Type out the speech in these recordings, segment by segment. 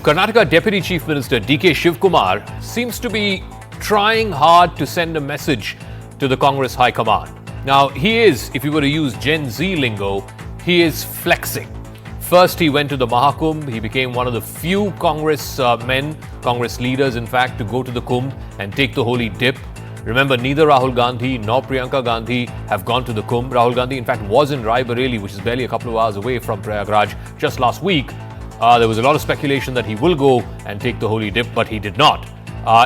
Karnataka Deputy Chief Minister DK Shivakumar seems to be trying hard to send a message to the Congress High Command. Now, he is, if you were to use Gen Z lingo, he is flexing. First, he went to the Maha Kumbh. He became one of the few Congress Congress leaders, in fact, to go to the Kumbh and take the holy dip. Remember, neither Rahul Gandhi nor Priyanka Gandhi have gone to the Kumbh. Rahul Gandhi, in fact, was in Rai Bareli, which is barely a couple of hours away from Prayagraj, just last week. There was a lot of speculation that he will go and take the holy dip, but he did not.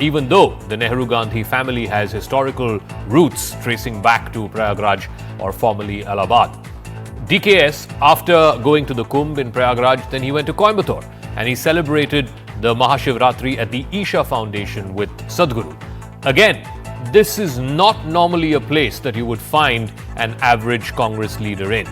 Even though the Nehru-Gandhi family has historical roots tracing back to Prayagraj, or formerly Allahabad. DKS, after going to the Kumbh in Prayagraj, then he went to Coimbatore and he celebrated the Mahashivratri at the Isha Foundation with Sadhguru. Again, this is not normally a place that you would find an average Congress leader in.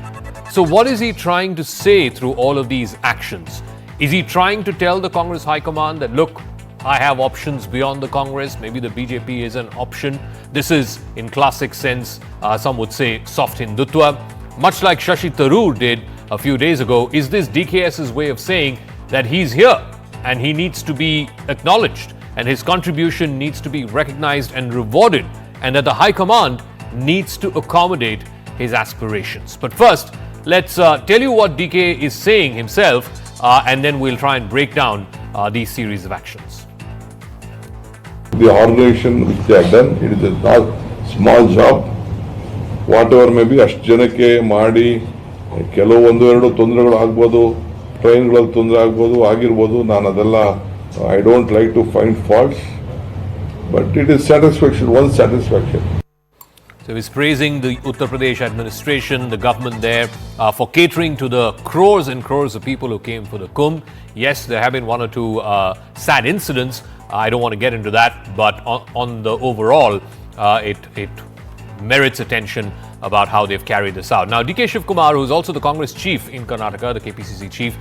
So what is he trying to say through all of these actions? Is he trying to tell the Congress High Command that, look, I have options beyond the Congress, maybe the BJP is an option? This is, in classic sense, some would say, soft Hindutva. Much like Shashi Tharoor did a few days ago, is this DKS's way of saying that he's here and he needs to be acknowledged and his contribution needs to be recognized and rewarded, and that the High Command needs to accommodate his aspirations? But first, let's tell you what DK is saying himself, and then we'll try and break down these series of actions. The organization which they have done, it is a not small job. Whatever may be, ಅಷ್ಟು ಜನಕ್ಕೆ ಮಾಡಿ ಕೆಲವು ಒಂದು ಎರಡು ತೊಂದರೆಗಳು ಆಗ್ಬೋದು, ಟ್ರೈನ್ಗಳಲ್ಲಿ ತೊಂದರೆ ಆಗ್ಬೋದು, ಆಗಿರ್ಬೋದು. ನಾನು ಅದೆಲ್ಲ I don't like to find faults, but it is satisfaction, one satisfaction. So he's praising the Uttar Pradesh administration, the government there, for catering to the crores and crores of people who came for the Kumbh. Yes, there have been one or two sad incidents. I don't want to get into that, but on the overall, it merits attention about how they've carried this out. Now, DK Shivakumar, who is also the Congress chief in Karnataka, the KPCC chief,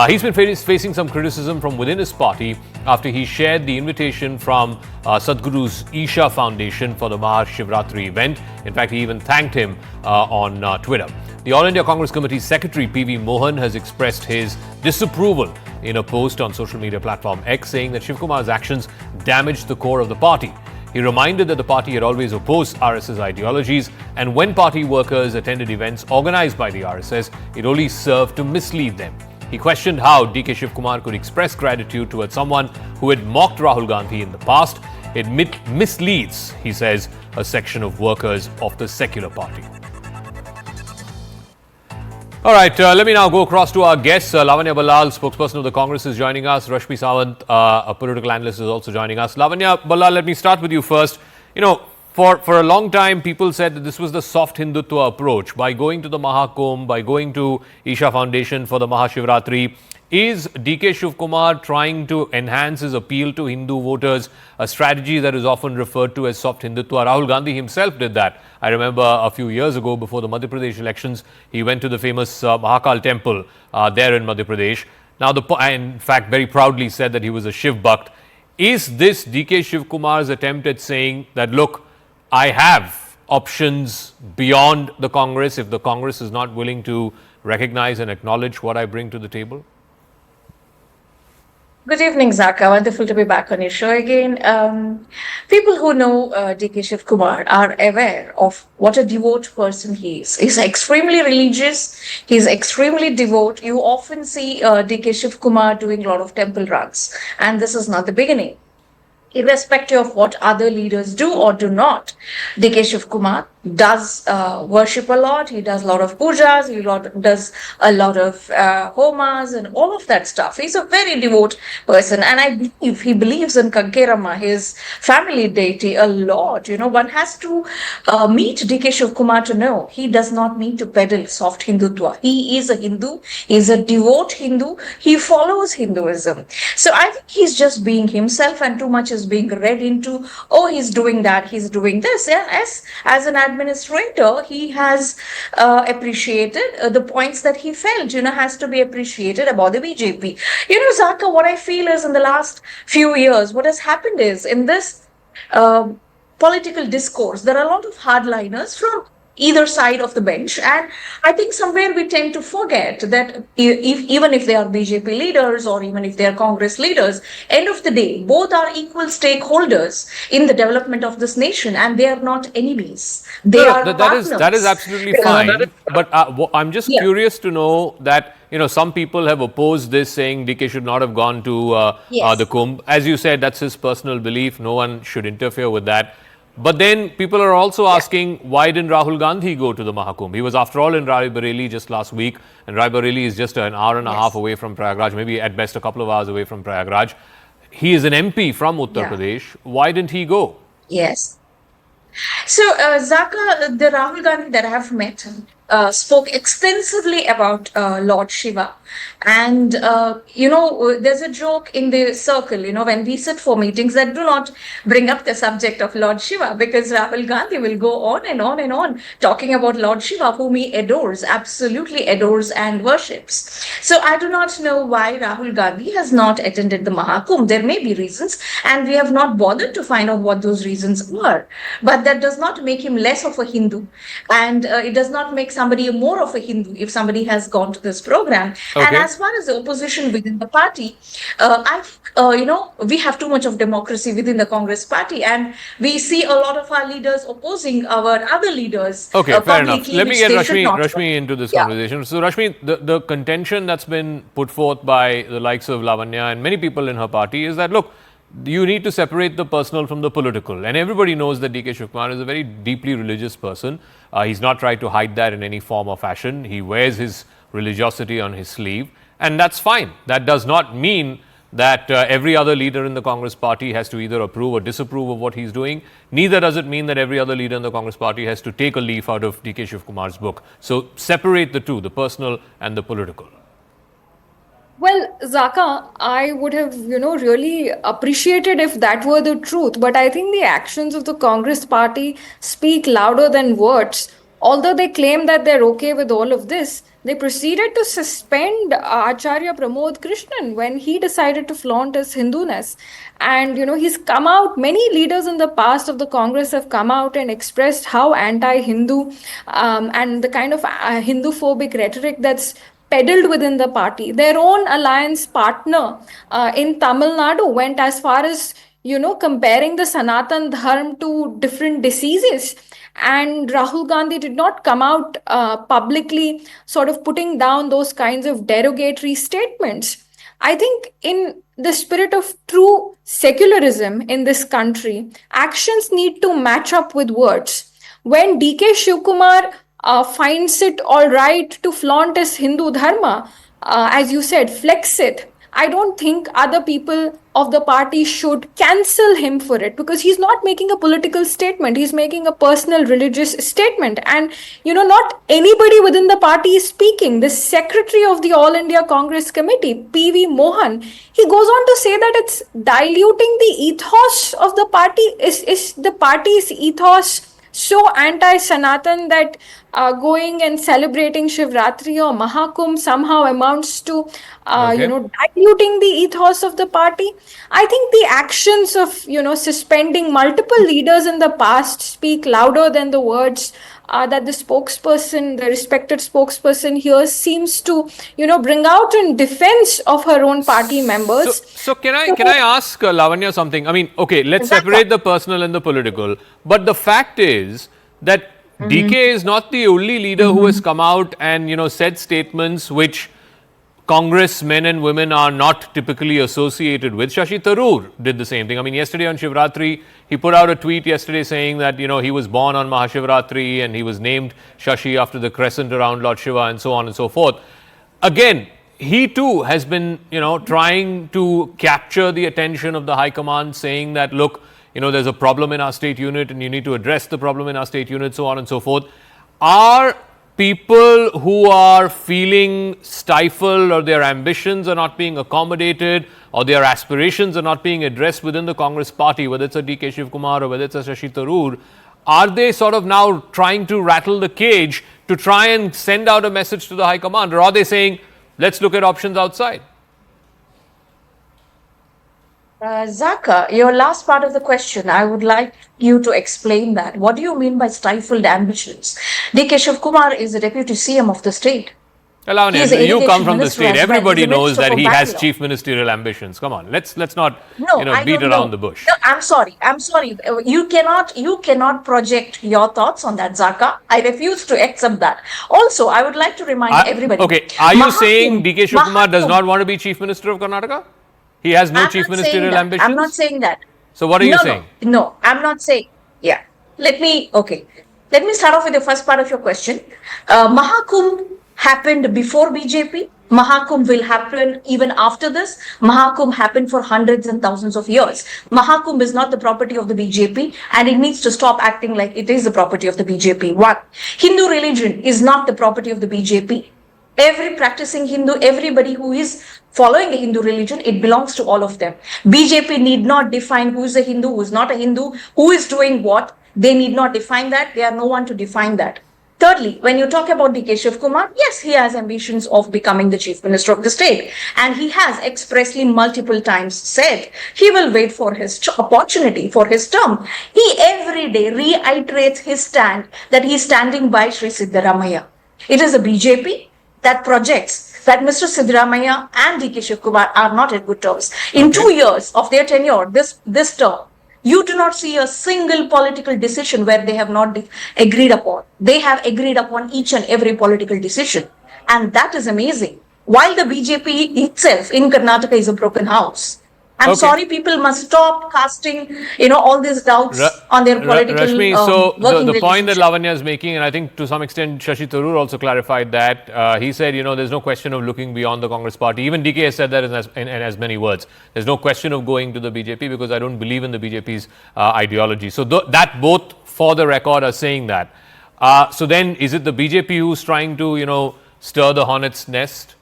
he's been facing some criticism from within his party after he shared the invitation from Sadhguru's Isha Foundation for the Mahashivratri event. In fact, he even thanked him on Twitter. The All India Congress Committee Secretary PV Mohan has expressed his disapproval in a post on social media platform X, saying that Shivakumar's actions damaged the core of the party. He reminded that the party had always opposed RSS ideologies, and when party workers attended events organized by the RSS, it only served to mislead them. He questioned how DK Shivakumar could express gratitude towards someone who had mocked Rahul Gandhi in the past. It misleads, he says, a section of workers of the secular party. All right, let me now go across to our guests. Lavanya Ballal, spokesperson of the Congress, is joining us. Rashmi Sawant, a political analyst, is also joining us. Lavanya Ballal, let me start with you first. You know, for a long time, people said that this was the soft Hindutva approach. By going to the Maha Kumbh, by going to Isha Foundation for the Mahashivratri, is DK Shivakumar trying to enhance his appeal to Hindu voters, a strategy that is often referred to as soft Hindutva? Rahul Gandhi himself did that. I remember a few years ago, before the Madhya Pradesh elections, he went to the famous Mahakal temple there in Madhya Pradesh. Now, in fact, very proudly said that he was a Shiv Bhakt. Is this DK Shivakumar's attempt at saying that, look, I have options beyond the Congress if the Congress is not willing to recognize and acknowledge what I bring to the table? Good evening, Zakka. Wonderful to be back on your show again. People who know DK Shivakumar are aware of what a devout person he is. He's extremely religious. He's extremely devout. You often see DK Shivakumar doing a lot of temple runs. And this is not the beginning. Irrespective of what other leaders do or do not, DK Shivakumar does worship a lot. He does a lot of pujas. He does a lot of homas and all of that stuff. He's a very devout person, and I believe he believes in Kankerama, his family deity, a lot. You know, one has to meet DK Shivakumar to know he does not need to peddle soft Hindutva. He is a Hindu. He is a devout Hindu. He follows Hinduism. So I think he's just being himself, and too much is being read into, oh, he's doing that, he's doing this. Yes, as an administrator, he has appreciated the points that he felt, has to be appreciated about the BJP. Zakka, what I feel is in the last few years, what has happened is in this political discourse, there are a lot of hardliners from either side of the bench. And I think somewhere we tend to forget that even if they are BJP leaders or even if they are Congress leaders, end of the day, both are equal stakeholders in the development of this nation, and they are not enemies. They No, are no, partners. that is absolutely fine. But I'm just Yeah. curious to know that some people have opposed this, saying DK should not have gone to the Yes. Kumbh. As you said, that's his personal belief. No one should interfere with that. But then people are also asking, why didn't Rahul Gandhi go to the Maha Kumbh? He was, after all, in Raebareli just last week, and Raebareli is just an hour and a half away from Prayagraj, maybe at best a couple of hours away from Prayagraj. He is an MP from Uttar Yeah. Pradesh. Why didn't he go? Yes. So, Zakka, the Rahul Gandhi that I have met spoke extensively about Lord Shiva. And, there's a joke in the circle, when we sit for meetings that do not bring up the subject of Lord Shiva, because Rahul Gandhi will go on and on and on talking about Lord Shiva, whom he adores, absolutely adores and worships. So, I do not know why Rahul Gandhi has not attended the Maha Kumbh. There may be reasons, and we have not bothered to find out what those reasons are. But that does not make him less of a Hindu, and it does not make somebody more of a Hindu if somebody has gone to this program. And Okay. as far as the opposition within the party, I think we have too much of democracy within the Congress party, and we see a lot of our leaders opposing our other leaders. Okay, fair enough. Let me which get they should not. Rashmi into this Yeah. conversation. So, Rashmi, the contention that's been put forth by the likes of Lavanya and many people in her party is that, look, you need to separate the personal from the political. And everybody knows that DK Shivakumar is a very deeply religious person. He's not tried to hide that in any form or fashion. He wears his religiosity on his sleeve, and that's fine. That does not mean that every other leader in the Congress party has to either approve or disapprove of what he's doing. Neither does it mean that every other leader in the Congress party has to take a leaf out of DK Shivakumar's book. So separate the two, the personal and the political. Well, Zaka, I would have, really appreciated if that were the truth. But I think the actions of the Congress party speak louder than words. Although they claim that they're okay with all of this, they proceeded to suspend Acharya Pramod Krishnan when he decided to flaunt his Hinduness. And, he's come out, many leaders in the past of the Congress have come out and expressed how anti-Hindu and the kind of Hindu-phobic rhetoric that's peddled within the party. Their own alliance partner in Tamil Nadu went as far as, comparing the Sanatan Dharma to different diseases. And Rahul Gandhi did not come out publicly sort of putting down those kinds of derogatory statements. I think in the spirit of true secularism in this country, actions need to match up with words. When DK Shivakumar finds it all right to flaunt his Hindu dharma, as you said, flex it, I don't think other people of the party should cancel him for it, because he's not making a political statement. He's making a personal religious statement. And, not anybody within the party is speaking. The secretary of the All India Congress Committee, PV Mohan, he goes on to say that it's diluting the ethos of the party. Is the party's ethos so anti-Sanatan that going and celebrating Shivratri or Maha Kumbh somehow amounts to, diluting the ethos of the party? I think the actions of, suspending multiple leaders in the past speak louder than the words that the respected spokesperson here seems to, bring out in defense of her own party members. So can I ask Lavanya something? I mean, okay, let's separate the personal and the political. But the fact is that DK is not the only leader who has come out and said statements which Congress men and women are not typically associated with. Shashi Tharoor did the same thing. I mean, yesterday on Shivratri, he put out a tweet yesterday saying that, he was born on Mahashivratri and he was named Shashi after the crescent around Lord Shiva and so on and so forth. Again, he too has been, trying to capture the attention of the High Command, saying that, look, there's a problem in our state unit and you need to address the problem in our state unit, so on and so forth. Are people who are feeling stifled, or their ambitions are not being accommodated, or their aspirations are not being addressed within the Congress party, whether it's a DK Shivakumar or whether it's a Shashi Tharoor, are they sort of now trying to rattle the cage to try and send out a message to the High Command? Or are they saying, let's look at options outside? Zakka, your last part of the question, I would like you to explain that. What do you mean by stifled ambitions? DK Shivakumar is the deputy CM of the state. He is Lavanya, the you come education from the minister state. as well. He's Everybody the knows minister that for he has Bangalore. chief ministerial ambitions. Come on, let's not No, I beat don't around know. the bush. No, I'm sorry. I'm sorry. You cannot project your thoughts on that, Zaka. I refuse to accept that. Also, I would like to remind everybody. Okay, are you saying Mahakumbh, DK Shivakumar does Mahakumbh. not want to be chief minister of Karnataka? He has no I'm chief not saying ministerial that. I'm not ambitions. saying that. So what are you No, saying? no. I'm not saying. Yeah. Okay. Let me start off with the first part of your question. Mahakumbh happened before BJP. Mahakumbh will happen even after this. Mahakumbh happened for hundreds and thousands of years. Mahakumbh is not the property of the BJP and it needs to stop acting like it is the property of the BJP. One, Hindu religion is not the property of the BJP. Every practicing Hindu, everybody who is following the Hindu religion, it belongs to all of them. BJP need not define who is a Hindu, who is not a Hindu, who is doing what. They need not define that. They are no one to define that. Thirdly, when you talk about DK Shivakumar, yes, he has ambitions of becoming the chief minister of the state. And he has expressly multiple times said he will wait for his opportunity, for his term. He every day reiterates his stand that he is standing by Sri Siddaramaiah. It is a BJP that projects that Mr. Siddaramaiah and DK Shivakumar are not at good terms. In 2 years of their tenure, this term, you do not see a single political decision where they have not agreed upon. They have agreed upon each and every political decision. And that is amazing. While the BJP itself in Karnataka is a broken house. I'm sorry, people must stop casting, all these doubts on their political Rashmi, so working the point that relationship. Lavanya is making, and I think to some extent Shashi Tharoor also clarified that, he said, there's no question of looking beyond the Congress party. Even DK has said that in as many words. There's no question of going to the BJP because I don't believe in the BJP's ideology. So that both, for the record, are saying that. So then, is it the BJP who's trying to, stir the hornet's nest?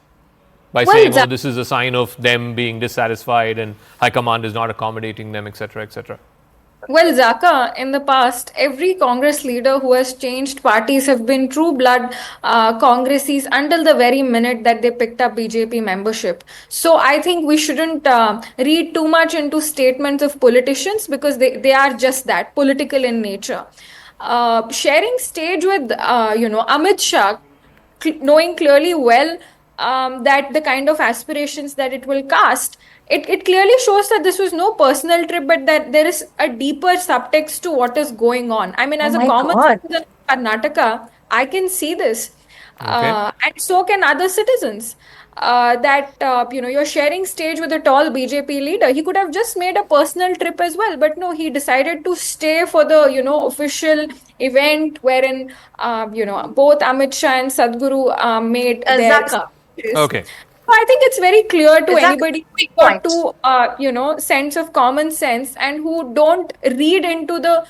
By Well, saying, oh, this is a sign of them being dissatisfied and High Command is not accommodating them, etc., etc. Well, Zakka, in the past, every Congress leader who has changed parties have been true blood Congressies until the very minute that they picked up BJP membership. So I think we shouldn't read too much into statements of politicians because they are just that, political in nature. Sharing stage with, Amit Shah, knowing clearly well that the kind of aspirations that it will cast, it clearly shows that this was no personal trip, but that there is a deeper subtext to what is going on. I mean, Oh as a my common God. citizen of Karnataka, I can see this, Okay. and so can other citizens. That you're sharing stage with a tall BJP leader. He could have just made a personal trip as well, but no, he decided to stay for the official event wherein both Amit Shah and Sadhguru made their Zaka, speeches. Okay. So I think it's very clear to Zaka, anybody quick who point. got to sense of common sense and who don't read into the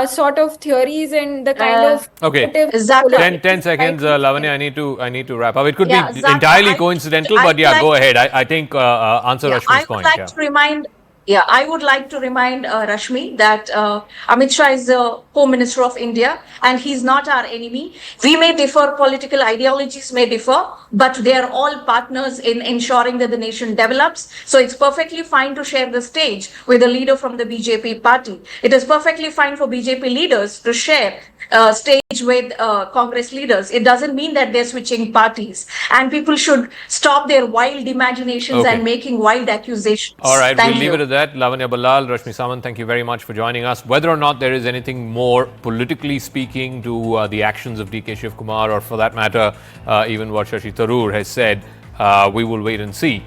sort of theories and the kind of Okay. narratives Zaka. 10 seconds, Lavanya. I need to wrap up. It could Yeah, be Zaka, entirely coincidental, I but would yeah, like go ahead. I think answer Yeah, Rashmi's I would point. like Yeah. to remind. Yeah, I would like to remind Rashmi that Amit Shah is the Home Minister of India, and he's not our enemy. We may differ, political ideologies may differ, but they are all partners in ensuring that the nation develops. So it's perfectly fine to share the stage with a leader from the BJP party. It is perfectly fine for BJP leaders to share stage with Congress leaders. It doesn't mean that they're switching parties, and people should stop their wild imaginations Okay. and making wild accusations. All right, Thank we'll leave you. it at that. Lavanya Balal, Rashmi Samant, thank you very much for joining us. Whether or not there is anything more politically speaking to the actions of DK Shivakumar, or for that matter, even what Shashi Tharoor has said, we will wait and see.